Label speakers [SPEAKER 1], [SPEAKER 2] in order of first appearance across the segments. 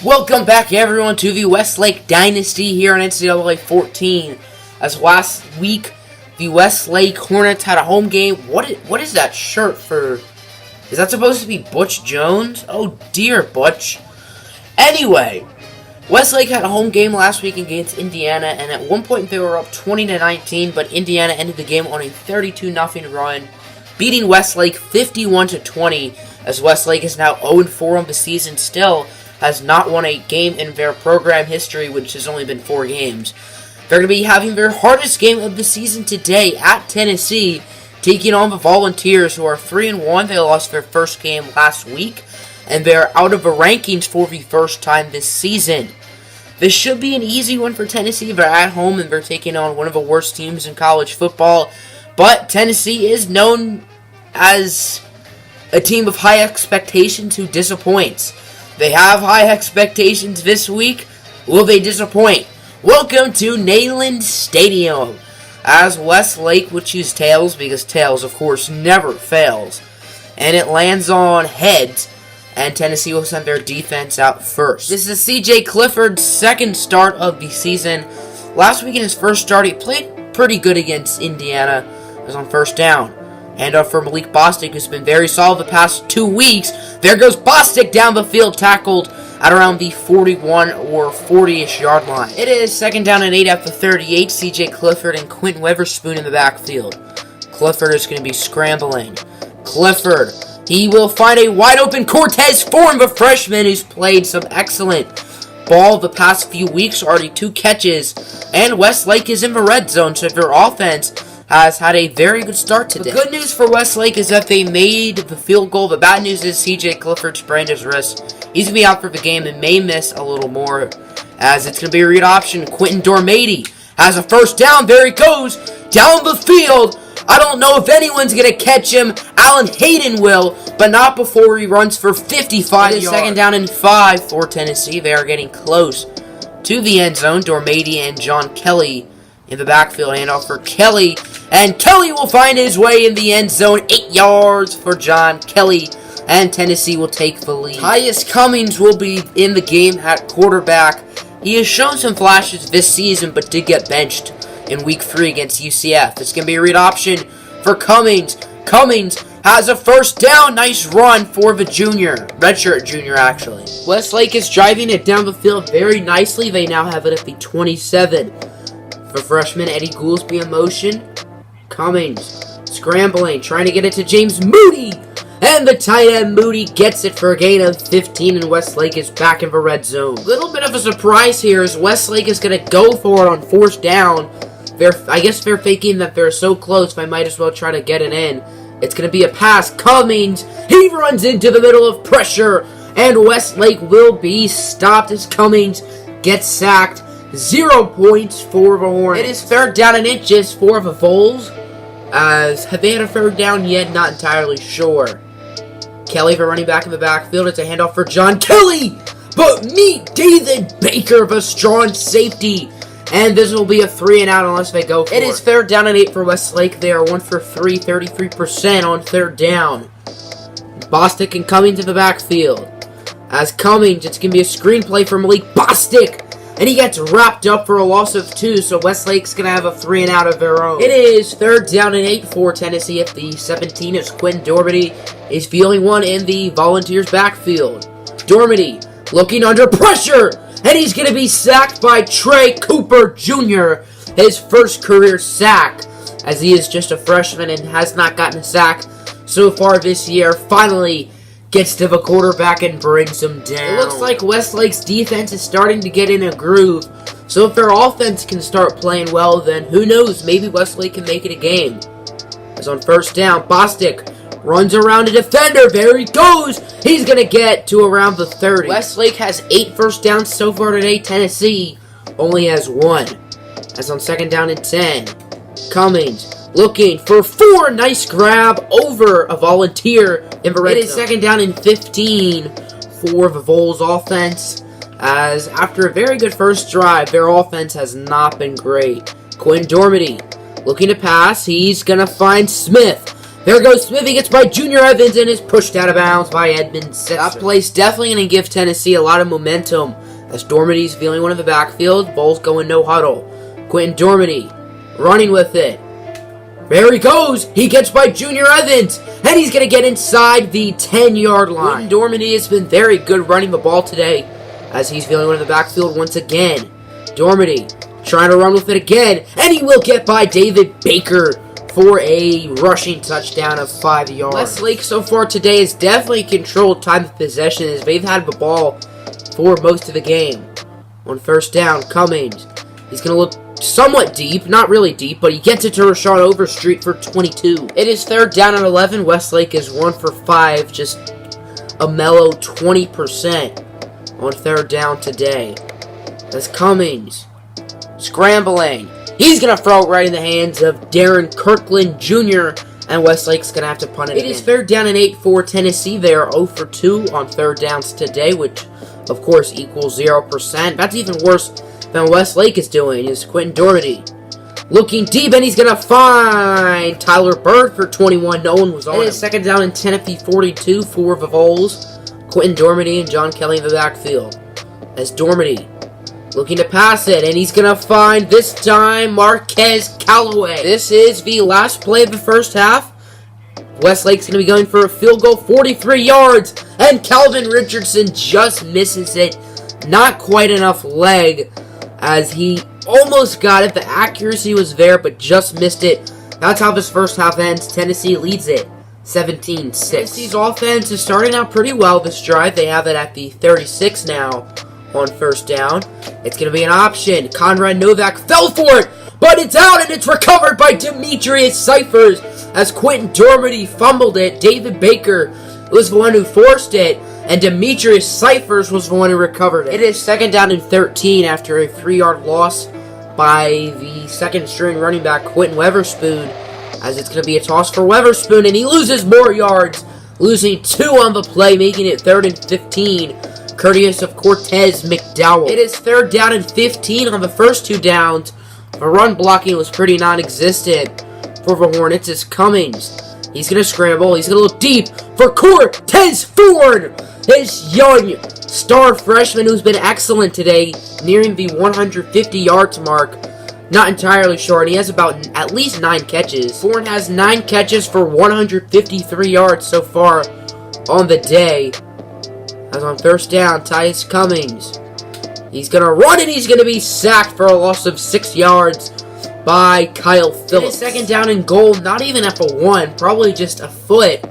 [SPEAKER 1] Welcome back, everyone, to the Westlake Dynasty here on NCAA 14. As last week, the Westlake Hornets had a home game. What is that shirt for? Is that supposed to be Butch Jones? Oh dear, Butch. Anyway, Westlake had a home game last week against Indiana, and at one point they were up 20-19, but Indiana ended the game on a 32-0 run, beating Westlake 51-20, as Westlake is now 0-4 on the season, still has not won a game in their program history, which has only been 4 games. They're going to be having their hardest game of the season today at Tennessee, taking on the Volunteers, who are 3-1. They lost their first game last week, and they're out of the rankings for the first time this season. This should be an easy one for Tennessee. They're at home, and they're taking on one of the worst teams in college football. But Tennessee is known as a team of high expectations who disappoints. They have high expectations this week. Will they disappoint? Welcome to Neyland Stadium, as Westlake will choose tails, because tails, of course, never fails. And it lands on heads, and Tennessee will send their defense out first. This is C.J. Clifford's second start of the season. Last week in his first start, he played pretty good against Indiana. It was on first down. Handoff for Malik Bostic, who's been very solid the past 2 weeks. There goes Bostic down the field, tackled at around the 41 or 40-ish yard line. It is second down and 8 after 38. C.J. Clifford and Quentin Weatherspoon in the backfield. Clifford is going to be scrambling. Clifford, he will find a wide-open Cortez Form, a freshman who's played some excellent ball the past few weeks, already 2 catches. And Westlake is in the red zone, so their offense has had a very good start today. The good news for Westlake is that they made the field goal. The bad news is C.J. Clifford sprained his wrist. He's going to be out for the game and may miss a little more, as it's going to be a read option. Quentin Dormady has a first down. There he goes down the field. I don't know if anyone's going to catch him. Allen Hayden will, but not before he runs for 55 yards. Second down and 5 for Tennessee. They are getting close to the end zone. Dormady and John Kelly in the backfield. Handoff for Kelly, and Kelly will find his way in the end zone. 8 yards for John Kelly, and Tennessee will take the lead. Tyus Cummings will be in the game at quarterback. He has shown some flashes this season, but did get benched in week 3 against UCF. It's going to be a read option for Cummings. Cummings has a first down. Nice run for the junior. Redshirt junior, actually. Westlake is driving it down the field very nicely. They now have it at the 27. For freshman Eddie Goolsby in motion. Cummings scrambling, trying to get it to James Moody. And the tight end Moody gets it for a gain of 15, and Westlake is back in the red zone. Little bit of a surprise here as Westlake is going to go for it on fourth down. I guess they're thinking that they're so close, they might as well try to get it in. It's going to be a pass. Cummings, he runs into the middle of pressure, and Westlake will be stopped as Cummings gets sacked. 0 points for the Hornets. It is third down and inches for the Vols. Have they had a third down yet? Not entirely sure. Kelly, the running back in the backfield. It's a handoff for John Kelly. But meet David Baker, the strong safety. And this will be a 3-and-out unless they go for it. It is third down and 8 for Westlake. They are 1 for 3, 33% on third down. Bostic and Cummings in the backfield. As Cummings, it's going to be a screenplay for Malik Bostic. And he gets wrapped up for a loss of 2, so Westlake's going to have a 3-and-out of their own. It is third down and 8 for Tennessee at the 17, as Quentin Dormady is feeling one in the Volunteers' backfield. Dormady looking under pressure, and he's going to be sacked by Trey Cooper Jr., his first career sack, as he is just a freshman and has not gotten a sack so far this year. Finally gets to the quarterback and brings him down. It looks like Westlake's defense is starting to get in a groove. So if their offense can start playing well, then who knows? Maybe Westlake can make it a game. As on first down, Bostic runs around a defender. There he goes. He's going to get to around the 30. Westlake has 8 first downs so far today. Tennessee only has 1. As on second down and 10, Cummings looking for 4. Nice grab over a Volunteer in the red zone. It is second down and 15 for the Vols offense, as after a very good first drive, their offense has not been great. Quinn Dormady looking to pass. He's going to find Smith. There goes Smith. He gets by Junior Evans and is pushed out of bounds by Edmund Sexton. That play's definitely going to give Tennessee a lot of momentum as Dormity's feeling one in the backfield. Ball's going no huddle. Quentin Dormity running with it. There he goes. He gets by Junior Evans, and he's going to get inside the 10-yard line. Quentin Dormity has been very good running the ball today as he's feeling one in the backfield once again. Dormity trying to run with it again, and he will get by David Baker for a rushing touchdown of 5 yards. Westlake so far today has definitely controlled time of possession as they've had the ball for most of the game. On first down, Cummings. He's going to look somewhat deep, not really deep, but he gets it to Rashawn Overstreet for 22. It is third down and 11. Westlake is 1 for 5, just a mellow 20% on third down today. That's Cummings scrambling. He's going to throw it right in the hands of Darren Kirkland Jr., and Westlake's going to have to punt it again. It is third down and 8 for Tennessee. They are 0 for 2 on third downs today, which, of course, equals 0%. That's even worse than Westlake is doing, is Quentin Dormity. Looking deep, and he's going to find Tyler Bird for 21. No one was on him. It is second down and 10 at the 42 for the Vols. Quentin Dormity and John Kelly in the backfield. As Dormity looking to pass it, and he's going to find, this time, Marquez Callaway. This is the last play of the first half. Westlake's going to be going for a field goal, 43 yards, and Calvin Richardson just misses it. Not quite enough leg, as he almost got it. The accuracy was there, but just missed it. That's how this first half ends. Tennessee leads it 17-6. Tennessee's offense is starting out pretty well this drive. They have it at the 36 now on first down. It's going to be an option. Conrad Novak fell for it, but it's out, and it's recovered by Demetrius Cyphers as Quentin Dormity fumbled it. David Baker was the one who forced it, and Demetrius Cyphers was the one who recovered it. It is second down and 13 after a 3-yard loss by the second-string running back, Quentin Weatherspoon, as it's going to be a toss for Weatherspoon, and he loses more yards, losing 2 on the play, making it third and 15, courteous of Cortez McDowell. It is third down and 15 on the first 2 downs. The run blocking was pretty non-existent for the Hornets as Cummings. He's going to scramble. He's going to look deep for Cortez Ford, this young star freshman who's been excellent today, nearing the 150 yards mark. Not entirely sure, and he has about at least 9 catches. Ford has 9 catches for 153 yards so far on the day. As on first down, Tyus Cummings. He's going to run, and he's going to be sacked for a loss of 6 yards by Kyle Phillips. Second down and goal, not even at the 1, probably just a foot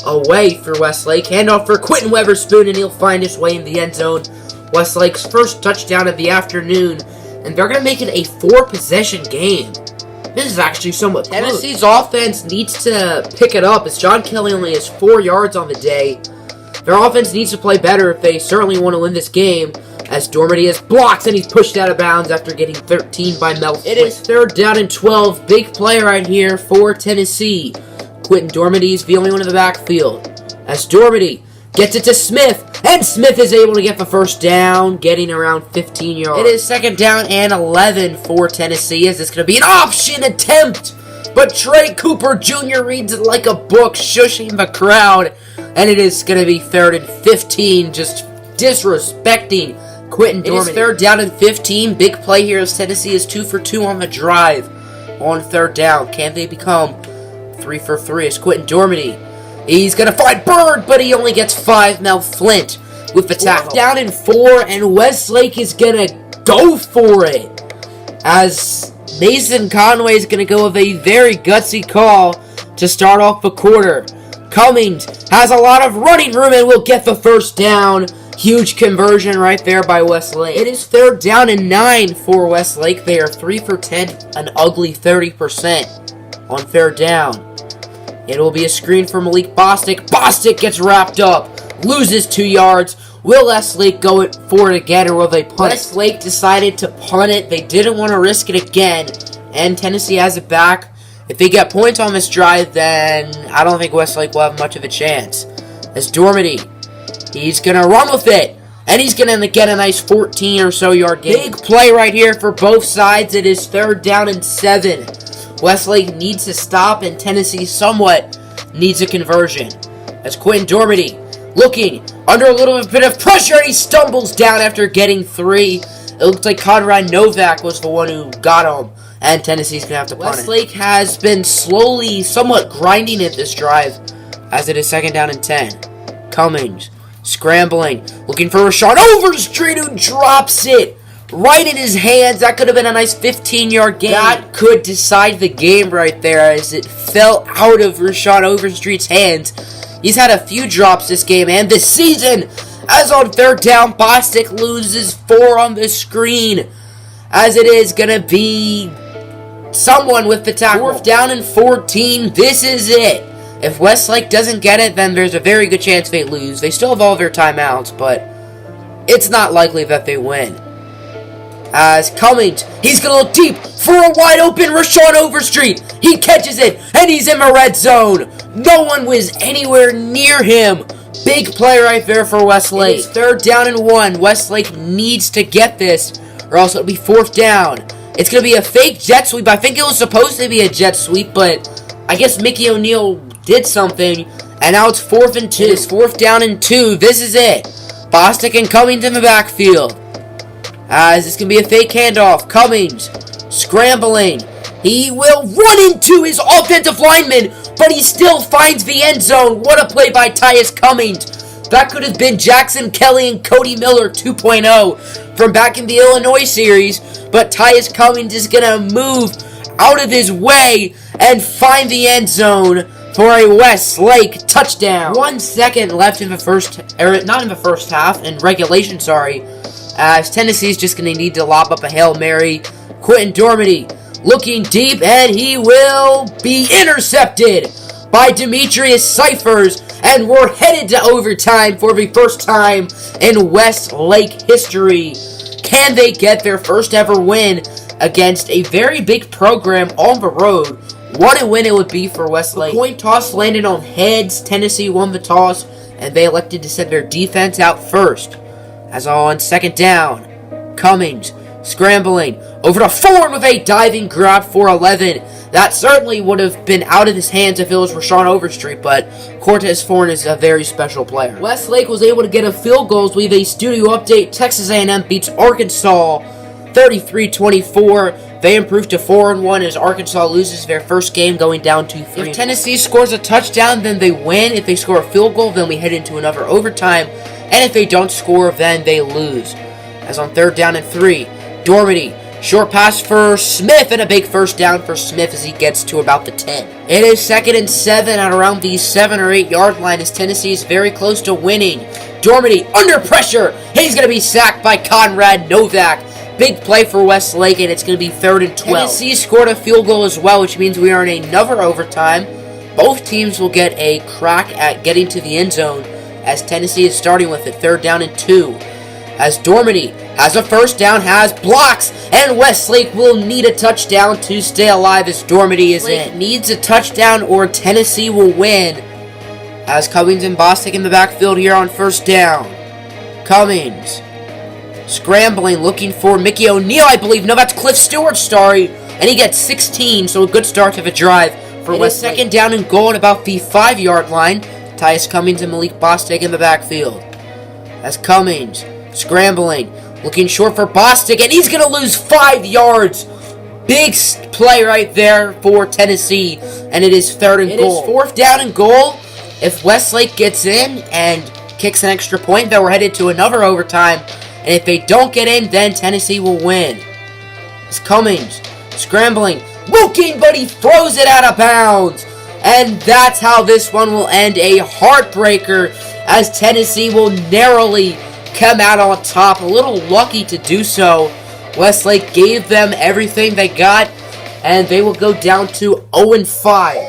[SPEAKER 1] away for Westlake. Handoff for Quentin Weatherspoon, and he'll find his way in the end zone. Westlake's first touchdown of the afternoon, and they're going to make it a 4-possession game. This is actually somewhat close. Tennessee's offense needs to pick it up as John Kelly only has 4 yards on the day. Their offense needs to play better if they certainly want to win this game, as Dormity is blocked and he's pushed out of bounds after getting 13 by Mel. It is third down and 12. Big play right here for Tennessee. Quentin Dormity is the only one in the backfield, as Dormity gets it to Smith, and Smith is able to get the first down, getting around 15 yards. It is second down and 11 for Tennessee, as it's going to be an option attempt, but Trey Cooper Jr. reads it like a book, shushing the crowd, and it is going to be third and 15, just disrespecting Quentin Dormity. It is third down and 15. Big play here as Tennessee is 2 for 2 on the drive on third down. Can they become 3 for 3 as Quentin Dormity? He's going to find Bird, but he only gets 5. Mel Flint with the tackle. Down in 4, and Westlake is going to go for it as Mason Conway is going to go with a very gutsy call to start off the quarter. Cummings has a lot of running room and will get the first down. Huge conversion right there by Westlake. It is third down and 9 for Westlake. They are 3 for 10, an ugly 30% on third down. It will be a screen for Malik Bostic. Bostic gets wrapped up, loses 2 yards. Will Westlake go for it again, or will they punt it? Westlake decided to punt it. They didn't want to risk it again, and Tennessee has it back. If they get points on this drive, then I don't think Westlake will have much of a chance. As Dormity, he's going to run with it, and he's going to get a nice 14 or so yard gain. Big play right here for both sides. It is third down and 7. Westlake needs to stop, and Tennessee somewhat needs a conversion. As Quentin Dormady looking under a little bit of pressure, and he stumbles down after getting 3. It looks like Conrad Novak was the one who got him, and Tennessee's going to have to punt it. Westlake has been slowly, somewhat grinding it this drive, as it is 2nd down and 10. Cummings scrambling, looking for Rashawn Overstreet, who drops it right in his hands. That could have been a nice 15-yard gain. That could decide the game right there, as it fell out of Rashawn Overstreet's hands. He's had a few drops this game and this season, as on 3rd down, Bostic loses 4 on the screen, as it is going to be someone with the tackle. 4th down and 14, this is it. If Westlake doesn't get it, then there's a very good chance they lose. They still have all their timeouts, but it's not likely that they win. As Cummings, he's going to look deep for a wide open Rashawn Overstreet. He catches it, and he's in the red zone. No one was anywhere near him. Big play right there for Westlake. It's 3rd down and 1. Westlake needs to get this, or else it'll be 4th down. It's going to be a fake jet sweep. I think it was supposed to be a jet sweep, but I guess Mickey O'Neill did something, and now it's 4th and 2. It's 4th down and 2. This is it. Bostic and Cummings in the backfield. As it's going to be a fake handoff. Cummings scrambling. He will run into his offensive lineman, but he still finds the end zone. What a play by Tyus Cummings. That could have been Jackson Kelly and Cody Miller 2.0 from back in the Illinois series, but Tyus Cummings is going to move out of his way and find the end zone for a Westlake touchdown. 1 second left in the first half, in regulation, sorry. As Tennessee's just going to need to lob up a Hail Mary. Quentin Dormady looking deep, and he will be intercepted by Demetrius Cyphers, and we're headed to overtime for the first time in Westlake history. Can they get their first ever win against a very big program on the road? What a win it would be for Westlake. The coin toss landed on heads. Tennessee won the toss, and they elected to send their defense out first. As on 2nd down, Cummings scrambling over to Ford with a diving grab for 11. That certainly would have been out of his hands if it was Rashawn Overstreet, but Cortez Ford is a very special player. Westlake was able to get a field goal. We have a studio update. Texas A&M beats Arkansas 33-24. They improved to 4-1 as Arkansas loses their first game, going down to 3. If Tennessee scores a touchdown, then they win. If they score a field goal, then we head into another overtime. And if they don't score, then they lose. As on 3rd down and 3, Dormady, short pass for Smith, and a big first down for Smith as he gets to about the 10. It is 2nd and 7 at around the 7 or 8 yard line as Tennessee is very close to winning. Dormady under pressure. He's going to be sacked by Conrad Novak. Big play for Westlake, and it's going to be 3rd and 12. Tennessee scored a field goal as well, which means we are in another overtime. Both teams will get a crack at getting to the end zone, as Tennessee is starting with it 3rd down and 2. As Dormady has a first down, has blocks, and Westlake will need a touchdown to stay alive as Dormady is in. Needs a touchdown or Tennessee will win. As Cummings and Bostic in the backfield here on 1st down. Cummings scrambling, looking for Mickey O'Neill, I believe. No, that's Cliff Stewart, sorry. And he gets 16, so a good start to the drive for Westlake. 2nd down and goal at about the 5 yard line. Tyus Cummings and Malik Bostic in the backfield. As Cummings scrambling, looking short for Bostic, and he's going to lose 5 yards. Big play right there for Tennessee, and it is 3rd and goal. It is 4th down and goal. If Westlake gets in and kicks an extra point, then we're headed to another overtime. And if they don't get in, then Tennessee will win. It's Cummings scrambling, looking, but he throws it out of bounds. And that's how this one will end, a heartbreaker, as Tennessee will narrowly come out on top. A little lucky to do so. Westlake gave them everything they got, and they will go down to 0-5.